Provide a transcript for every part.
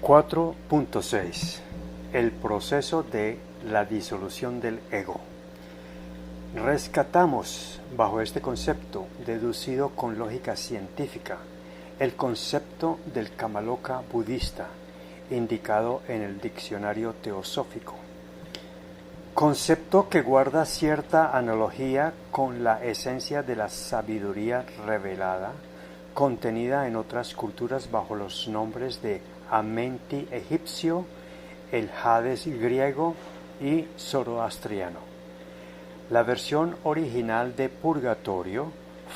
4.6 El proceso de la disolución del ego. Rescatamos, bajo este concepto, deducido con lógica científica, el concepto del Kamaloka budista, indicado en el diccionario teosófico. Concepto que guarda cierta analogía con la esencia de la sabiduría revelada, contenida en otras culturas bajo los nombres de Amenti egipcio, el Hades griego y zoroastriano. La versión original de Purgatorio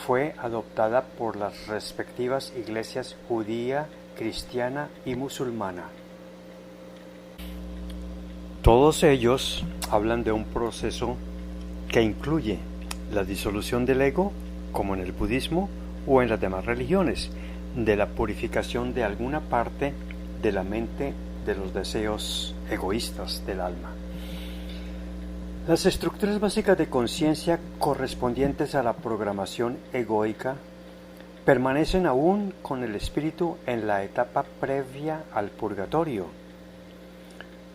fue adoptada por las respectivas iglesias judía, cristiana y musulmana. Todos ellos hablan de un proceso que incluye la disolución del ego, como en el budismo o en las demás religiones, de la purificación de alguna parte de la mente de los deseos egoístas del alma. Las estructuras básicas de conciencia correspondientes a la programación egoica permanecen aún con el espíritu en la etapa previa al purgatorio,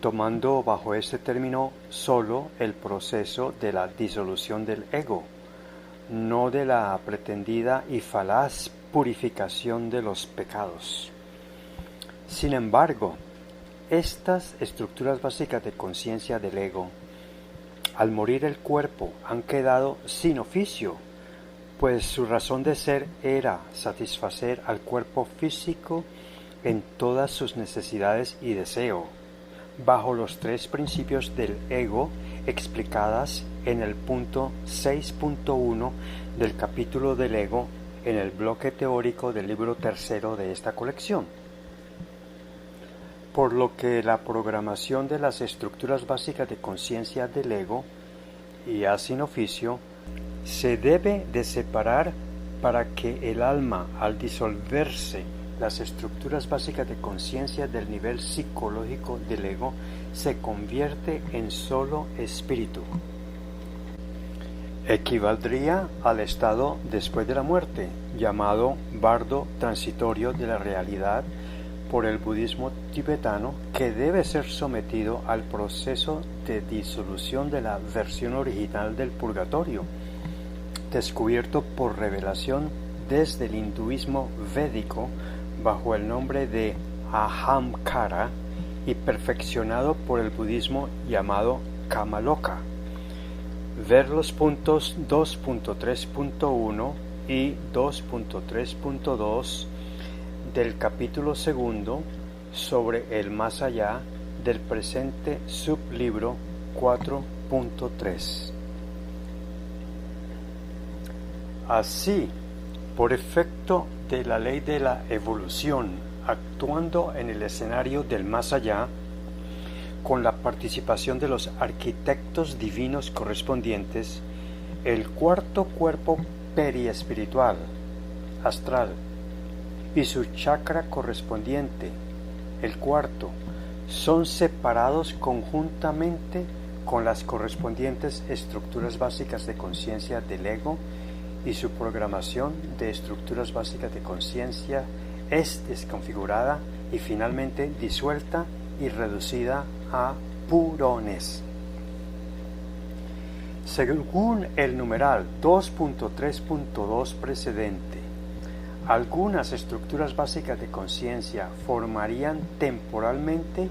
tomando bajo este término solo el proceso de la disolución del ego, no de la pretendida y falaz purificación de los pecados. Sin embargo, estas estructuras básicas de conciencia del ego, al morir el cuerpo, han quedado sin oficio, pues su razón de ser era satisfacer al cuerpo físico en todas sus necesidades y deseo, bajo los tres principios del ego explicadas en el punto 6.1 del capítulo del ego en el bloque teórico del libro tercero de esta colección. Por lo que la programación de las estructuras básicas de conciencia del ego, ya sin oficio, se debe de separar para que el alma, al disolverse las estructuras básicas de conciencia del nivel psicológico del ego, se convierte en solo espíritu. Equivaldría al estado después de la muerte, llamado bardo transitorio de la realidad por el budismo tibetano, que debe ser sometido al proceso de disolución de la versión original del purgatorio, descubierto por revelación desde el hinduismo védico bajo el nombre de Ahamkara y perfeccionado por el budismo llamado Kamaloka. Ver los puntos 2.3.1 y 2.3.2 del capítulo segundo sobre el más allá del presente sublibro 4.3. Así, por efecto de la ley de la evolución, actuando en el escenario del más allá, con la participación de los arquitectos divinos correspondientes, el cuarto cuerpo periespiritual, astral, y su chakra correspondiente, el cuarto, son separados conjuntamente con las correspondientes estructuras básicas de conciencia del ego, y su programación de estructuras básicas de conciencia es desconfigurada y finalmente disuelta y reducida a purones. Según el numeral 2.3.2 precedente, algunas estructuras básicas de conciencia formarían temporalmente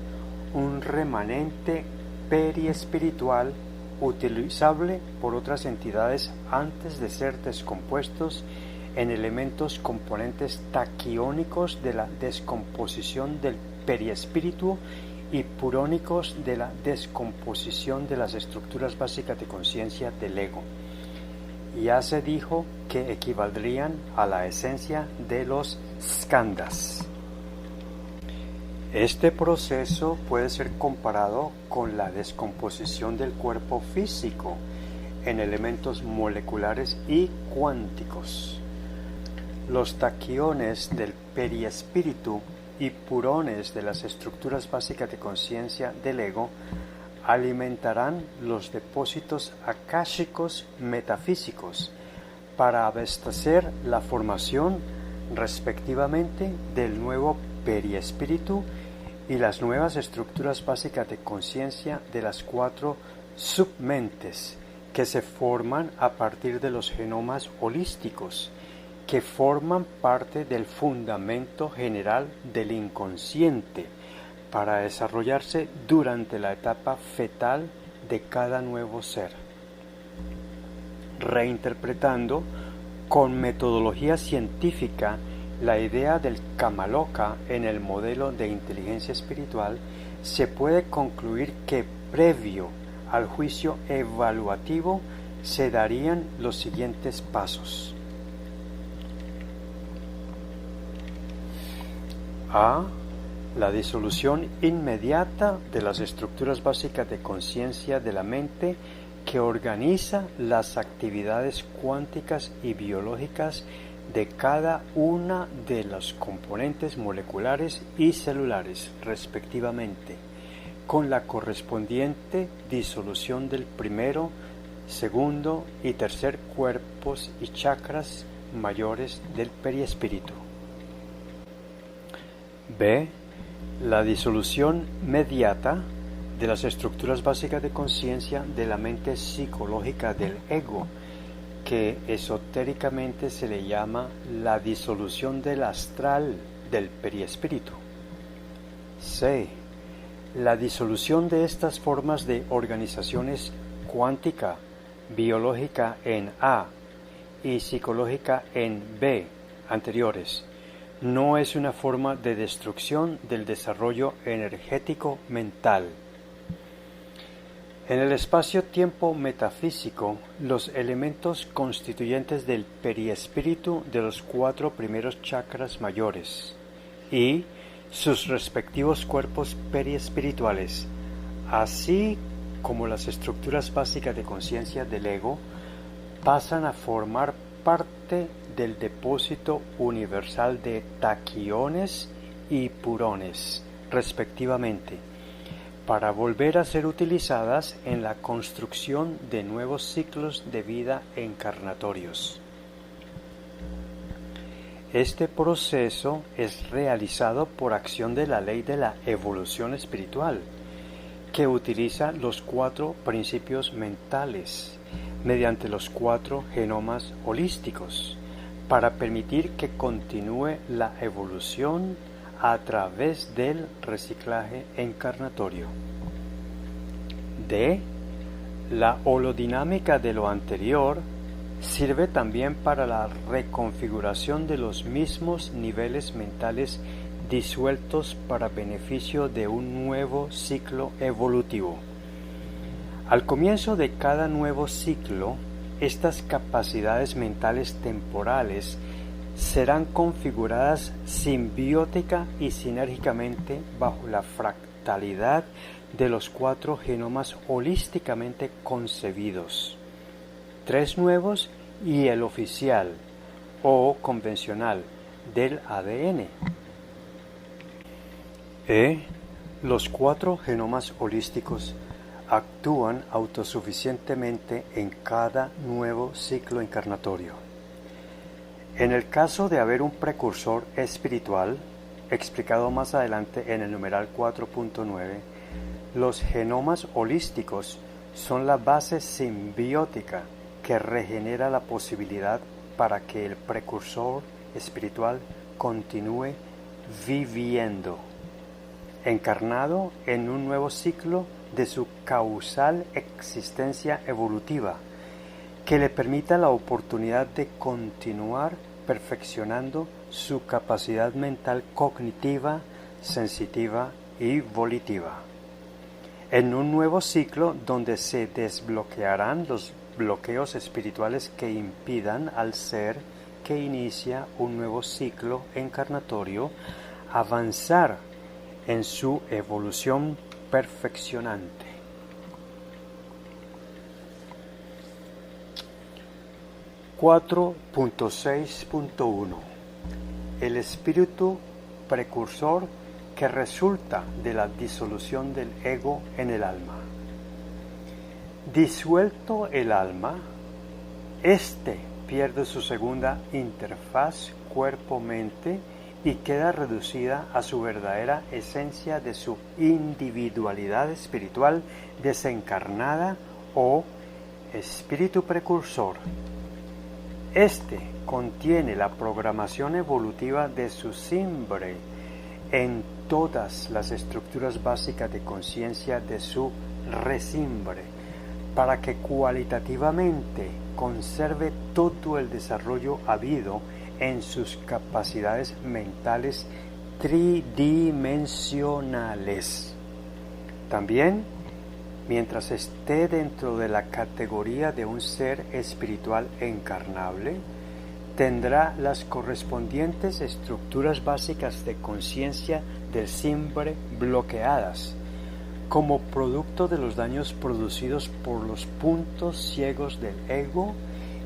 un remanente periespiritual utilizable por otras entidades antes de ser descompuestos en elementos componentes taquiónicos de la descomposición del periespíritu y purónicos de la descomposición de las estructuras básicas de conciencia del ego. Ya se dijo que equivaldrían a la esencia de los skandhas. Este proceso puede ser comparado con la descomposición del cuerpo físico en elementos moleculares y cuánticos. Los taquiones del periespíritu y purones de las estructuras básicas de conciencia del ego alimentarán los depósitos akáshicos metafísicos para abastecer la formación respectivamente del nuevo periespíritu y las nuevas estructuras básicas de conciencia de las 4 submentes que se forman a partir de los genomas holísticos, que forman parte del fundamento general del inconsciente para desarrollarse durante la etapa fetal de cada nuevo ser. Reinterpretando con metodología científica la idea del Kamaloka en el modelo de inteligencia espiritual, se puede concluir que previo al juicio evaluativo se darían los siguientes pasos. A. La disolución inmediata de las estructuras básicas de conciencia de la mente que organiza las actividades cuánticas y biológicas de cada una de los componentes moleculares y celulares, respectivamente, con la correspondiente disolución del primero, segundo y tercer cuerpos y chakras mayores del periespíritu. B. La disolución mediata de las estructuras básicas de conciencia de la mente psicológica del ego, que esotéricamente se le llama la disolución del astral del periespíritu. C. La disolución de estas formas de organizaciones cuántica, biológica en A y psicológica en B anteriores, no es una forma de destrucción del desarrollo energético mental. En el espacio-tiempo metafísico, los elementos constituyentes del periespíritu de los 4 primeros chakras mayores y sus respectivos cuerpos periespirituales, así como las estructuras básicas de conciencia del ego, pasan a formar parte del depósito universal de taquiones y purones, respectivamente, para volver a ser utilizadas en la construcción de nuevos ciclos de vida encarnatorios. Este proceso es realizado por acción de la ley de la evolución espiritual, que utiliza los 4 principios mentales mediante los 4 genomas holísticos para permitir que continúe la evolución a través del reciclaje encarnatorio. D. La holodinámica de lo anterior sirve también para la reconfiguración de los mismos niveles mentales disueltos para beneficio de un nuevo ciclo evolutivo. Al comienzo de cada nuevo ciclo, estas capacidades mentales temporales serán configuradas simbiótica y sinérgicamente bajo la fractalidad de los 4 genomas holísticamente concebidos, 3 nuevos y el oficial o convencional del ADN. Los 4 genomas holísticos actúan autosuficientemente en cada nuevo ciclo encarnatorio. En el caso de haber un precursor espiritual, explicado más adelante en el numeral 4.9, los genomas holísticos son la base simbiótica que regenera la posibilidad para que el precursor espiritual continúe viviendo, encarnado en un nuevo ciclo de su causal existencia evolutiva, que le permita la oportunidad de continuar perfeccionando su capacidad mental cognitiva, sensitiva y volitiva, en un nuevo ciclo donde se desbloquearán los bloqueos espirituales que impidan al ser que inicia un nuevo ciclo encarnatorio avanzar en su evolución perfeccionante. (4.6.1) El espíritu precursor que resulta de la disolución del ego en el alma. Disuelto el alma, éste pierde su segunda interfaz cuerpo-mente y queda reducida a su verdadera esencia de su individualidad espiritual desencarnada o espíritu precursor. Este contiene la programación evolutiva de su simbre en todas las estructuras básicas de conciencia de su resimbre, para que cualitativamente conserve todo el desarrollo habido en sus capacidades mentales tridimensionales. También, mientras esté dentro de la categoría de un ser espiritual encarnable, tendrá las correspondientes estructuras básicas de conciencia del simbre bloqueadas, como producto de los daños producidos por los puntos ciegos del ego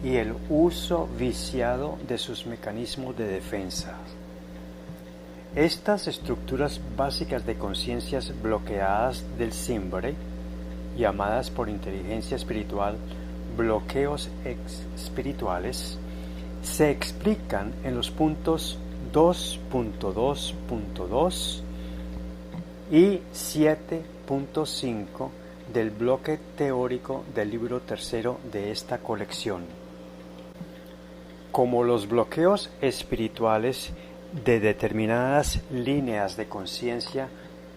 y el uso viciado de sus mecanismos de defensa. Estas estructuras básicas de conciencias bloqueadas del simbre, llamadas por inteligencia espiritual bloqueos espirituales, se explican en los puntos 2.2.2 y 7.5 del bloque teórico del libro tercero de esta colección. Como los bloqueos espirituales de determinadas líneas de conciencia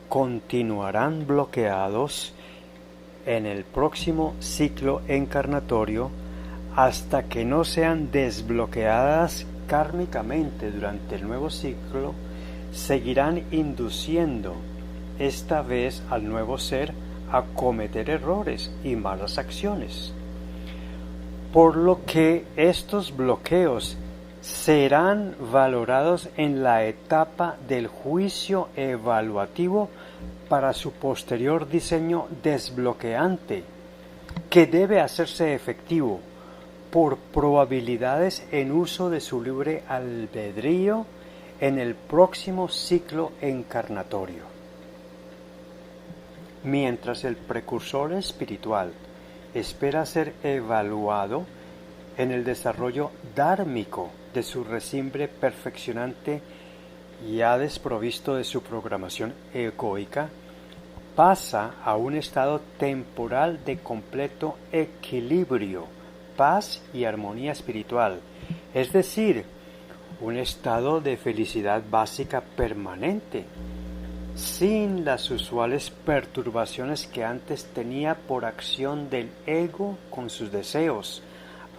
continuarán bloqueados en el próximo ciclo encarnatorio hasta que no sean desbloqueadas kármicamente durante el nuevo ciclo, seguirán induciendo esta vez al nuevo ser a cometer errores y malas acciones. Por lo que estos bloqueos serán valorados en la etapa del juicio evaluativo para su posterior diseño desbloqueante, que debe hacerse efectivo por probabilidades en uso de su libre albedrío en el próximo ciclo encarnatorio. Mientras el precursor espiritual espera ser evaluado en el desarrollo dármico de su resimbre perfeccionante ya desprovisto de su programación egoica, pasa a un estado temporal de completo equilibrio, paz y armonía espiritual, es decir, un estado de felicidad básica permanente, sin las usuales perturbaciones que antes tenía por acción del ego con sus deseos,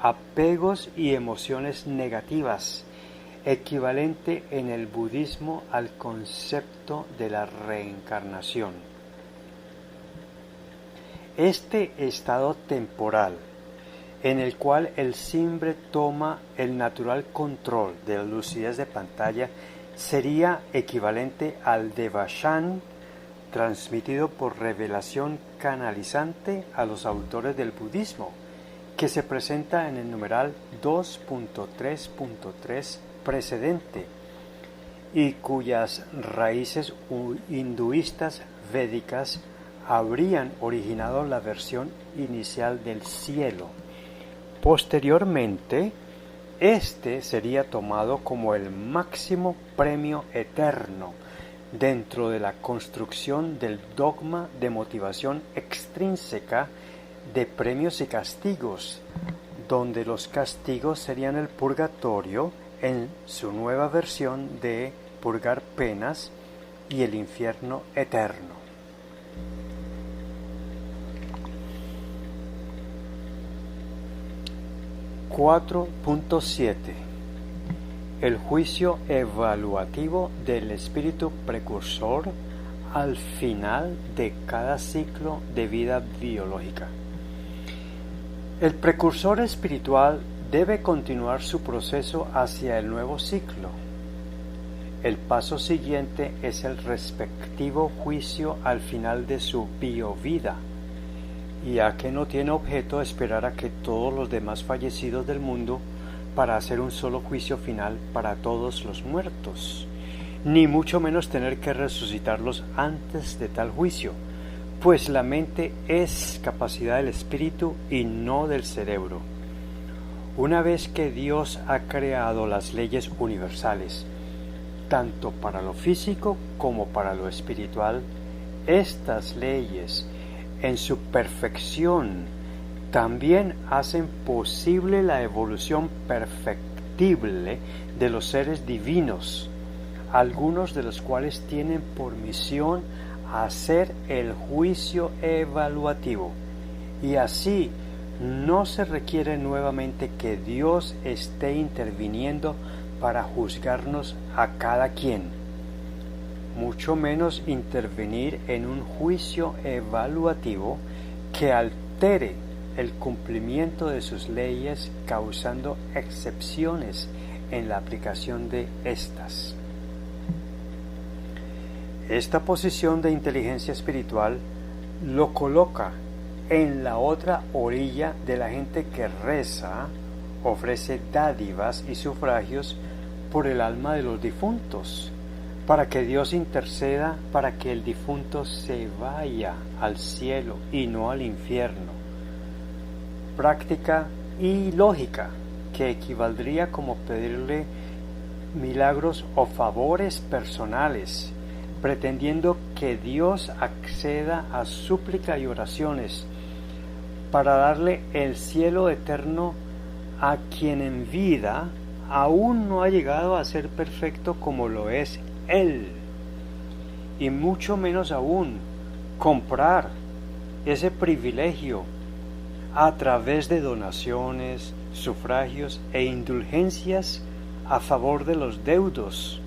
apegos y emociones negativas, equivalente en el budismo al concepto de la reencarnación. Este estado temporal, en el cual el simbre toma el natural control de la lucidez de pantalla, sería equivalente al Devachan transmitido por revelación canalizante a los autores del budismo, que se presenta en el numeral 2.3.3 precedente y cuyas raíces hinduistas védicas habrían originado la versión inicial del cielo. Posteriormente, este sería tomado como el máximo premio eterno dentro de la construcción del dogma de motivación extrínseca de premios y castigos, donde los castigos serían el purgatorio en su nueva versión de purgar penas y el infierno eterno. (4.7) El juicio evaluativo del espíritu precursor al final de cada ciclo de vida biológica. El precursor espiritual debe continuar su proceso hacia el nuevo ciclo. El paso siguiente es el respectivo juicio al final de su biovida, ya que no tiene objeto esperar a que todos los demás fallecidos del mundo para hacer un solo juicio final para todos los muertos, ni mucho menos tener que resucitarlos antes de tal juicio, pues la mente es capacidad del espíritu y no del cerebro. Una vez que Dios ha creado las leyes universales tanto para lo físico como para lo espiritual, estas leyes, en su perfección, también hacen posible la evolución perfectible de los seres divinos, algunos de los cuales tienen por misión hacer el juicio evaluativo, y así no se requiere nuevamente que Dios esté interviniendo para juzgarnos a cada quien, mucho menos intervenir en un juicio evaluativo que altere el cumplimiento de sus leyes, causando excepciones en la aplicación de estas. Esta posición de inteligencia espiritual lo coloca en la otra orilla de la gente que reza, ofrece dádivas y sufragios por el alma de los difuntos, para que Dios interceda para que el difunto se vaya al cielo y no al infierno. Práctica ilógica que equivaldría como pedirle milagros o favores personales, pretendiendo que Dios acceda a súplica y oraciones para darle el cielo eterno a quien en vida aún no ha llegado a ser perfecto como lo es Él, y mucho menos aún comprar ese privilegio a través de donaciones, sufragios e indulgencias a favor de los deudos,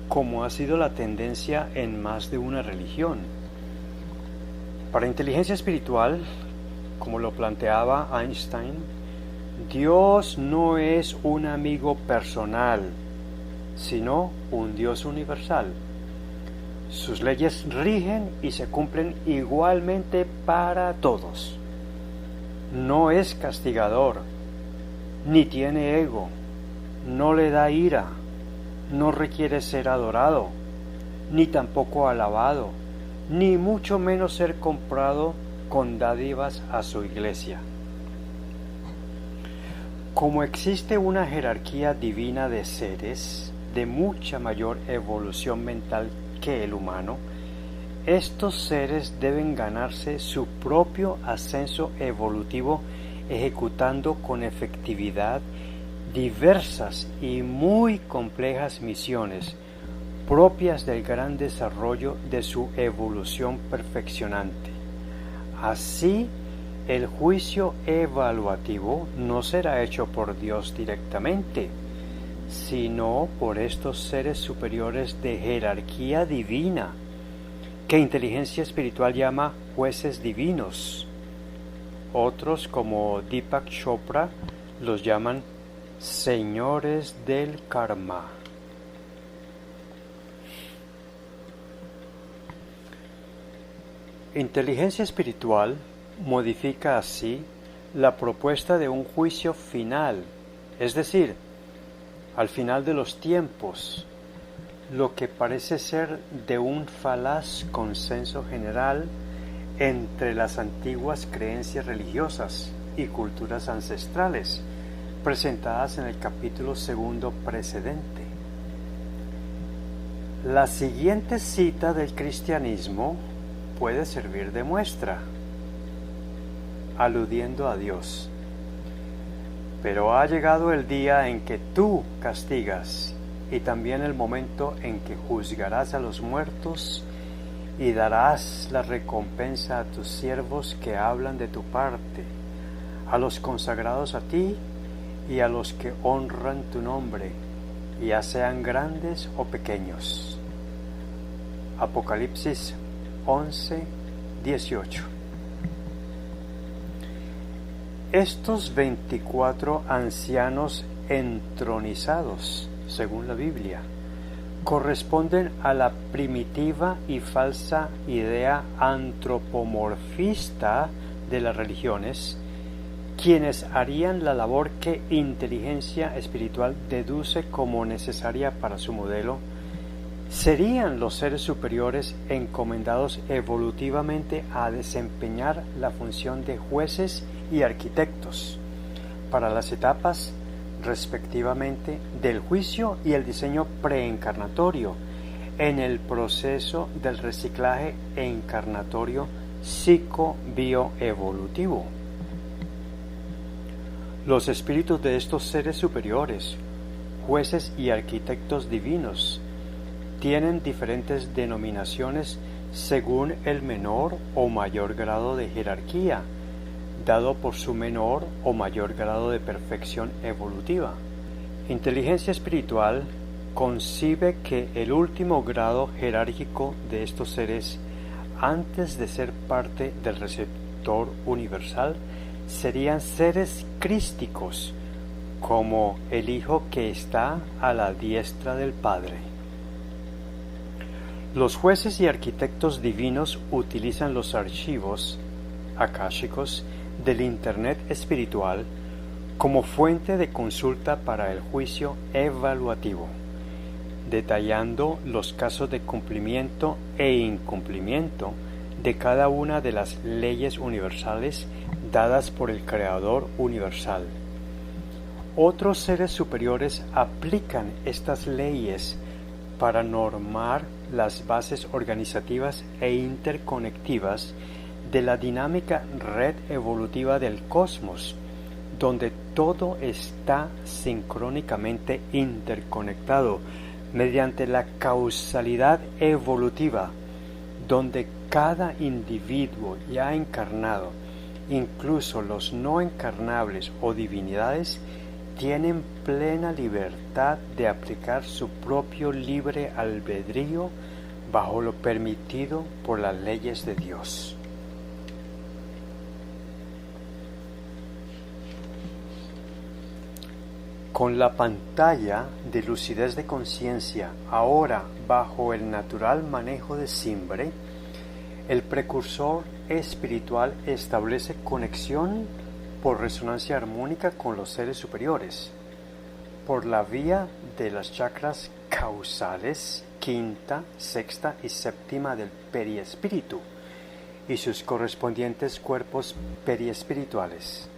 como ha sido la tendencia en más de una religión. Para inteligencia espiritual, como lo planteaba Einstein, Dios no es un amigo personal, sino un Dios universal. Sus leyes rigen y se cumplen igualmente para todos. No es castigador, ni tiene ego, no le da ira, no requiere ser adorado, ni tampoco alabado, ni mucho menos ser comprado con dádivas a su iglesia. Como existe una jerarquía divina de seres de mucha mayor evolución mental que el humano, estos seres deben ganarse su propio ascenso evolutivo ejecutando con efectividad diversas y muy complejas misiones propias del gran desarrollo de su evolución perfeccionante. Así, el juicio evaluativo no será hecho por Dios directamente, sino por estos seres superiores de jerarquía divina, que inteligencia espiritual llama jueces divinos. Otros, como Deepak Chopra, los llaman señores del karma. Inteligencia espiritual modifica así la propuesta de un juicio final, es decir, al final de los tiempos, lo que parece ser de un falaz consenso general entre las antiguas creencias religiosas y culturas ancestrales, presentadas en el capítulo 2 precedente. La siguiente cita del cristianismo puede servir de muestra, aludiendo a Dios. Pero ha llegado el día en que tú castigas, y también el momento en que juzgarás a los muertos y darás la recompensa a tus siervos que hablan de tu parte, a los consagrados a ti y a los que honran tu nombre, ya sean grandes o pequeños. Apocalipsis 11:18. Estos 24 ancianos entronizados, según la Biblia, corresponden a la primitiva y falsa idea antropomorfista de las religiones, quienes harían la labor que inteligencia espiritual deduce como necesaria para su modelo, serían los seres superiores encomendados evolutivamente a desempeñar la función de jueces y arquitectos para las etapas respectivamente, del juicio y el diseño preencarnatorio en el proceso del reciclaje encarnatorio psicobioevolutivo. Los espíritus de estos seres superiores, jueces y arquitectos divinos, tienen diferentes denominaciones según el menor o mayor grado de jerarquía, dado por su menor o mayor grado de perfección evolutiva. Inteligencia espiritual concibe que el último grado jerárquico de estos seres, antes de ser parte del receptor universal, serían seres crísticos, como el Hijo que está a la diestra del Padre. Los jueces y arquitectos divinos utilizan los archivos akáshicos del Internet espiritual como fuente de consulta para el juicio evaluativo, detallando los casos de cumplimiento e incumplimiento de cada una de las leyes universales dadas por el Creador universal. Otros seres superiores aplican estas leyes para normar las bases organizativas e interconectivas de la dinámica red evolutiva del cosmos, donde todo está sincrónicamente interconectado mediante la causalidad evolutiva, donde cada individuo ya encarnado, incluso los no encarnables o divinidades, tienen plena libertad de aplicar su propio libre albedrío bajo lo permitido por las leyes de Dios. Con la pantalla de lucidez de conciencia ahora bajo el natural manejo de Simbre, el precursor espiritual establece conexión por resonancia armónica con los seres superiores, por la vía de las chakras causales, quinta, sexta y séptima del periespíritu y sus correspondientes cuerpos periespirituales.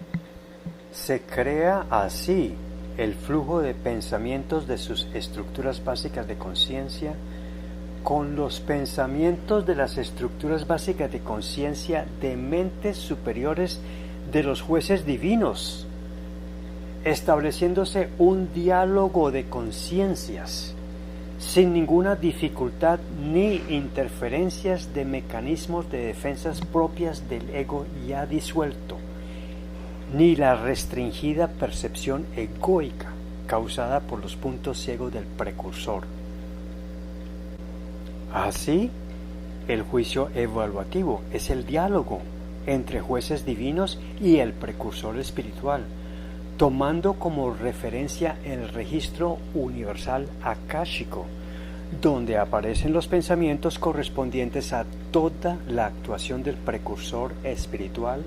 Se crea así el flujo de pensamientos de sus estructuras básicas de conciencia con los pensamientos de las estructuras básicas de conciencia de mentes superiores de los jueces divinos, estableciéndose un diálogo de conciencias sin ninguna dificultad ni interferencias de mecanismos de defensas propias del ego ya disuelto, ni la restringida percepción egoica causada por los puntos ciegos del precursor. Así, el juicio evaluativo es el diálogo entre jueces divinos y el precursor espiritual, tomando como referencia el registro universal akáshico, donde aparecen los pensamientos correspondientes a toda la actuación del precursor espiritual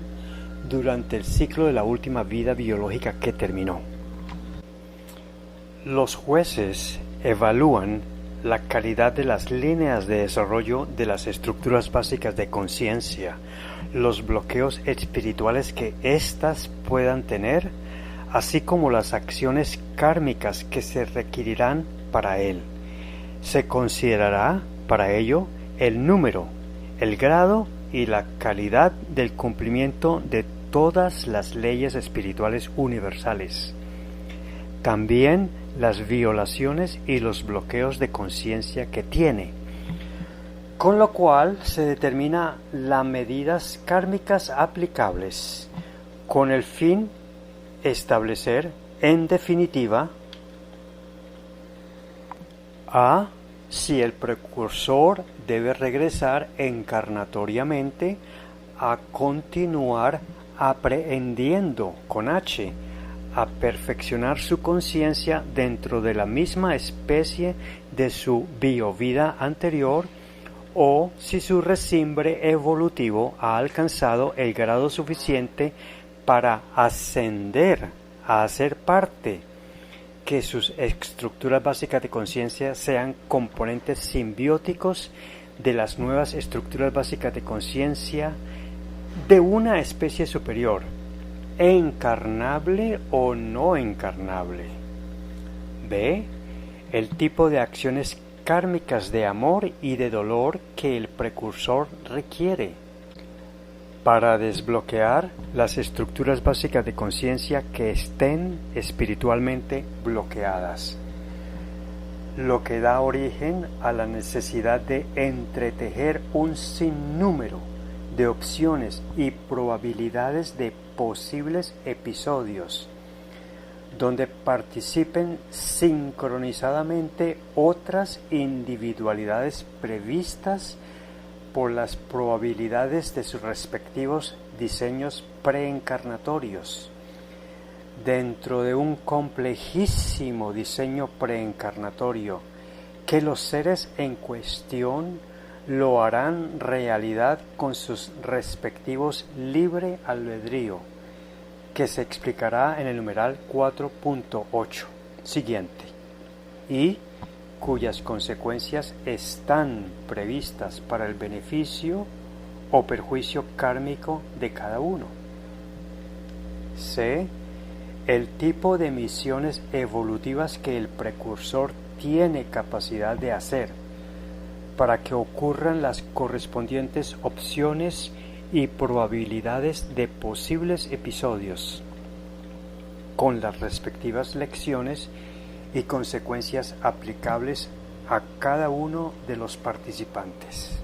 durante el ciclo de la última vida biológica que terminó. Los jueces evalúan la calidad de las líneas de desarrollo de las estructuras básicas de conciencia, los bloqueos espirituales que éstas puedan tener, así como las acciones kármicas que se requerirán para él. Se considerará para ello el número, el grado y la calidad del cumplimiento de todas las leyes espirituales universales. También las violaciones y los bloqueos de conciencia que tiene, con lo cual se determina las medidas kármicas aplicables, con el fin de establecer, en definitiva, a si el precursor debe regresar encarnatoriamente a continuar aprehendiendo con H, a perfeccionar su conciencia dentro de la misma especie de su biovida anterior, o si su resimbre evolutivo ha alcanzado el grado suficiente para ascender a ser parte, que sus estructuras básicas de conciencia sean componentes simbióticos de las nuevas estructuras básicas de conciencia de una especie superior, encarnable o no encarnable. B. El tipo de acciones kármicas de amor y de dolor que el precursor requiere para desbloquear las estructuras básicas de conciencia que estén espiritualmente bloqueadas, lo que da origen a la necesidad de entretejer un sinnúmero de opciones y probabilidades de posibles episodios, donde participen sincronizadamente otras individualidades previstas por las probabilidades de sus respectivos diseños preencarnatorios, dentro de un complejísimo diseño preencarnatorio que los seres en cuestión lo harán realidad con sus respectivos libre albedrío, que se explicará en el numeral 4.8 siguiente, y cuyas consecuencias están previstas para el beneficio o perjuicio kármico de cada uno. C. El tipo de misiones evolutivas que el precursor tiene capacidad de hacer para que ocurran las correspondientes opciones y probabilidades de posibles episodios, con las respectivas lecciones y consecuencias aplicables a cada uno de los participantes.